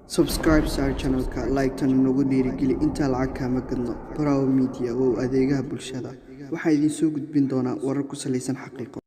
subscribe our channel like tan nagu dhiirigeli inta lacag kama gadno Bravo Media oo adeegaha bulshada waxa idin soo gudbin doona warar ku saleysan xaqiiqo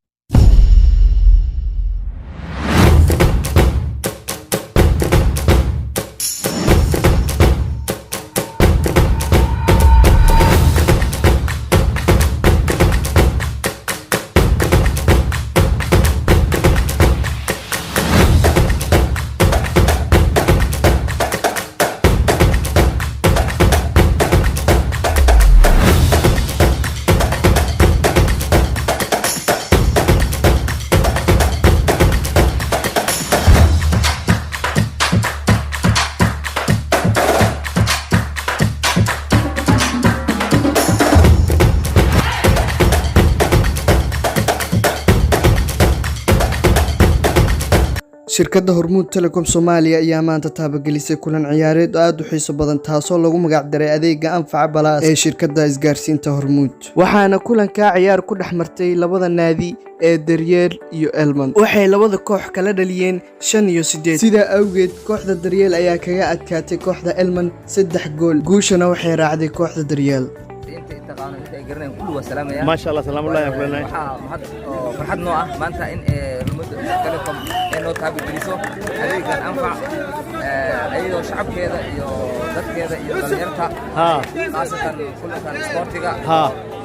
shirkadda Hormuud Telecom Soomaaliya ayaa maanta taabagelisay kulan ciyaareed aad u xiiso badan taasoo lagu magac daray adeega anfaca balaas ee shirkadda isgaarsiinta Hormuud waxaana kulanka ciyaar ku dhaxmartay labada naadi ee Daryeel iyo Elman waxay labada koox kala dhaliyeen 5 iyo 8 sida awgeed kooxda Daryeel ayaa kaga adkaatay kooxda Elman 3 gool guushana waxay raacday kooxda Daryeel ما شاء الله سلام الله يا فلان فرحت نوعه مانتا إن رمض تلكم إنه تابع بريسو هذه كان أنفع أيوة شعب كذا أيوة ضد كذا أيوة غيرتها خاصة كل كان سبورتيكا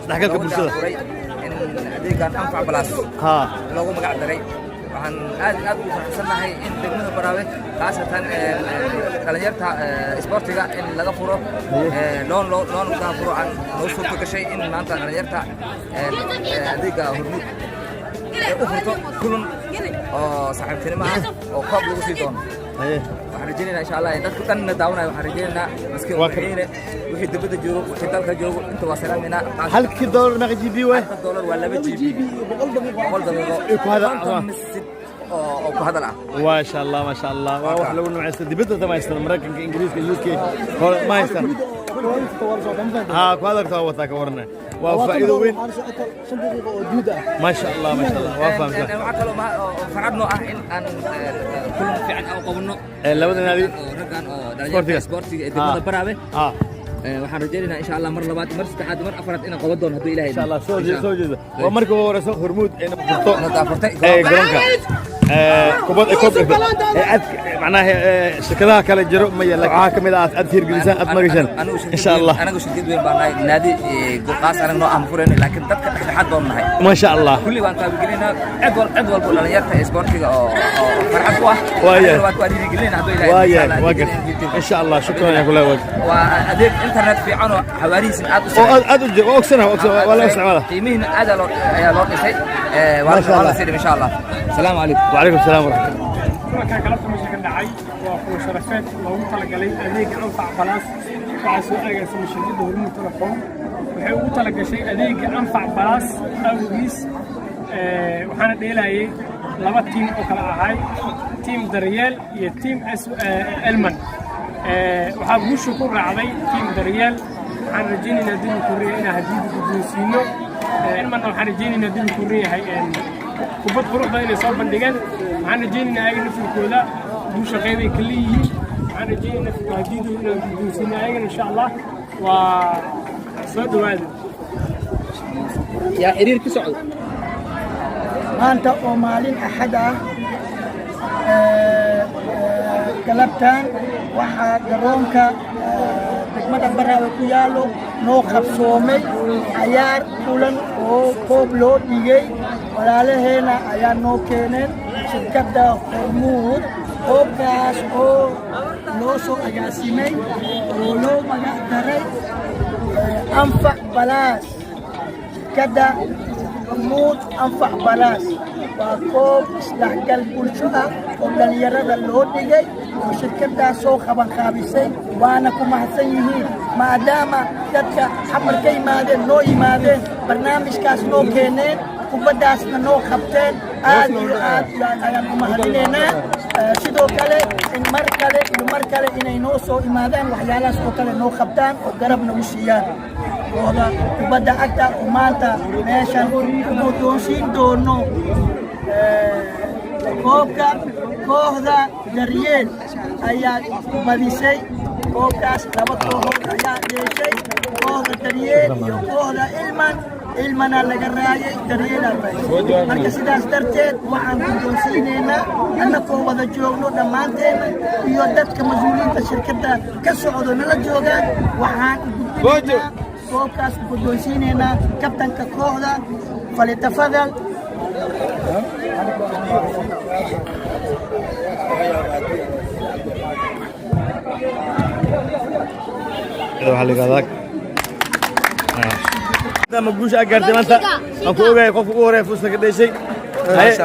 نحكي لكم بسرعة إن هذه كان أنفع بلاس لو ما قاعد دري عن أد فرحنا هاي إن دقمنا براوي خاصة غيرتها سبورتيكا إن لقى فرو لون كان فرو عن نوصل كل شيء إن مانتا غيرتها هذه هرمود أخرته كلهم صاحب سينما أو قبل وسيطون وحرجينا إن شاء الله إذا كنا داونا وحرجينا مسكين وحين وحيد بدأ جورو وحيد دالك جورو أنت وصلنا منا هل كدولار ما جيبي وين؟ $100 ولا بجيبي بقول هذا هذا لا ما شاء الله ما شاء الله واحد لو إنه عايز بدأ ما يستلم مركز إنجليز كيوكي ما يستلم هذا كتاب وثاق ورنا وفائدة وين ما شاء الله ما شاء الله وافهم وعقلوا ما فرضنا أن كلهم في عن أو قبلنا لو بدنا هذه رجال سبورتي دمنا برابة waxaan rajaynaynaa insha Allah mar labaad mar saddexaad mar afraad inaan qaban doono hadii Ilaahay insha Allah soo jeedo waa markii ugu horeysa Hormuud ee noqoto garoonka kubad ad macnaha shirkadaha kala jiro ma yala waxa kamid ah ad hirgelisaan ad magashan insha Allah anagu shirkad weyn baan nahay naadi qaas anagu noo amfureen laakiin dadka dhexdhexaad baan nahay ma sha Allah kulli waan taageerinaa cid walba dhalinyarta isboortiga oo farxad ku ah waa dhiirigelina hadii Ilaahay insha Allah shukran ya kula wajh waa adeeg internet في عنو حواريس أدو أكسنها ولا استعمالها قيمين أدلو يا لورد شيء والله سيدي إن شاء الله السلام عليكم وعليكم السلام ورحمة الله كان كلامكم مش كان دعي وشرفات لو طلق عليه أديك أنفع بلاس وعسوا أجلس مش جد هرمون تلقون وحيو طلق شيء أديك أنفع بلاس أو بيس وحنا ديلا إيه لما تيم أكل هاي تيم دريال يا تيم ألمان waxaa guusha ku raacday tiim Daryeel waxaan rajaynaynaa dib u koreeyay hadii guddoonsiino ilmaana waxaan rajaynaynaa dib u koreeyahay kubad quruxda inay soo bandhigaan waxaan rajaynaynaa ay nafirkooda guusha qeybay kala yihiin waxaan rajaynaynaa hadii guddoonsiino ayagana insha Allah waa soo dhawaada yaa xiriir ka socdo maanta oo maalin axad ah galabtaan waxaa garoonka degmada Baraawe ku yaalo noo qabsoomay ciyaar kulan oo koob loo dhigay walaalaheena ayaa noo keeneen shirkadda Hormuud koobkaas oo loo soo agaasimay oo loo magac daray anfac balaas shirkadda Hormuud anfac balaas waa koob isdhexgal bulsho ah oo dhalinyarada loo dhigay oo shirkadaas soo qabanqaabisay waana ku mahadsan yihiin maadaama dadka xamar ka yimaadeen noo yimaadeen barnaamijkaas noo keeneen kubaddaasna noo qabteen aad iyo aad ayaan u mahadinaynaa sidoo kale in mar kale inay noo soo imaadaan waxyaalahaas oo kale noo qabtaan oo garabna u siiyaan ooda kubadda cagta oo maanta meeshan ku guddoonsiin doono koobka kooxda daryeel ayaa badisay koobkaas laba kooxood ayaa dheeshay kooxda daryeel iyo kooxda ilmana laga raayay daryeelaa badisay marka sidaas darteed waxaan guddoonsiinaynaa annakoo wada joogno dhammaanteena iyo dadka mas-uuliyiinta shirkadda ka socdo nala joogaan waxaan koobkaas guddoonsiinaynaa kabtanka kooxda falitafadal ما تقولش أجرت ما أنت أكو جاي قف أوري فلوسك قديش شيء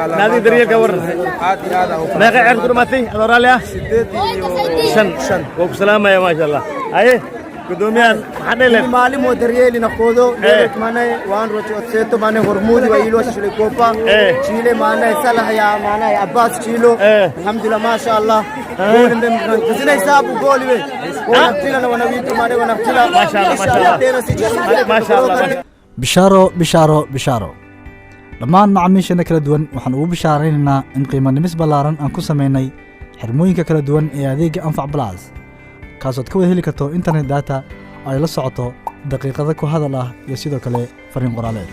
نادي دريال كورن ما قاعد كل ما تي أدور عليها شن وبسلامة يا ما شاء الله أيه كدوميان حد اللي مالي مدريال نقوده مانه وان روتي أتسيتو مانه هرمود ويلو شلي كوبا شيله مانه سلا يا مانه عباس شيلو الحمد لله ما شاء الله قول إنهم كزنا حساب وقول بيه ونبتلا ونبيتو مانه ونبتلا ما شاء الله ما شاء الله bishaaro dhammaan macaamiisheena kala duwan waxaan ugu bishaaraynaynaa in qiimo dhimis ballaaran aan ku samaynay xirmooyinka kala duwan ee adeegga anfac balaas kaasood ka wada heli karto internet data oo ay la socoto daqiiqada ku hadal ah iyo sidoo kale fariin qoraaleed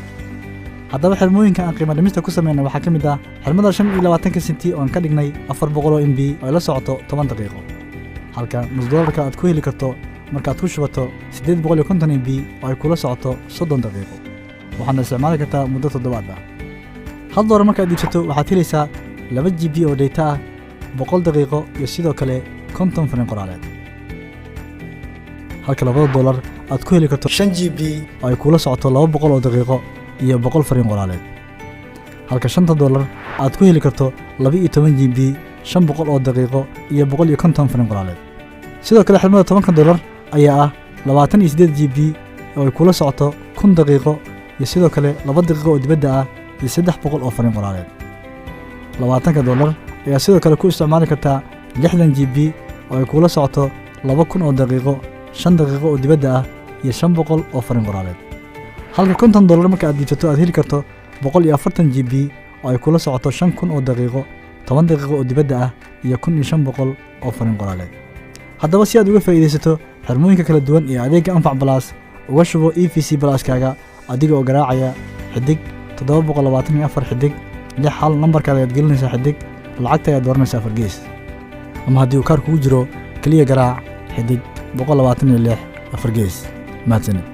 haddaba xirmooyinka aan qiimo dhimista ku samaynay waxaa ka mid ah xirmada 25 senti oo aan ka dhignay 400 MB oo ay la socoto 10 daqiiqo halka $1 aad ku heli karto markaad ku shubato 850 MB oo ay kula socoto 30 daqiiqo waxaana isticmaali kartaa muddo 7 ah hal $1 markaad iibsato waxaad helaysaa 2 GB oo data ah 100 daqiiqo iyo sidoo kale 50 fariin qoraaleed halka $2 aad ku heli karto 5 GB oo ay kula socoto 200 oo daqiiqo iyo 100 fariin qoraaleed halka $5 aad ku heli karto 12 GB 500 oo daqiiqo iyo 150 fariin qoraaleed sidoo kale xirmada $10 ayaa ah 28 GB oo ay kula socoto 1,000 daqiiqo iyo sidoo kale 2 daqiiqo oo dibadda ah iyo 300 oo fariin qoraaleed $20 ayaa sidoo kale ku isticmaali kartaa 60 GB oo ay kula socoto 2,000 oo daqiiqo 5 daqiiqo oo dibadda ah iyo 500 oo fariin qoraaleed halka $50 marka aad iibsato aad heli karto 140 GB oo ay kula socoto 5,000 oo daqiiqo 10 daqiiqo oo dibadda ah iyo 1,500 oo fariin qoraaleed haddaba si aad uga faa'iidaysato xirmooyinka kala duwan ee adeegga anfac balaas uga shubo EVC balaaskaaga adiga oo garaacaya xidig 724 xidig 6 nambarkaada ayaad gelinaysaa xidig lacagta ayaad dooranaysaa fargees ama haddii uu kaar kugu jiro keliya garaac xidig 126 fargees mahadsanid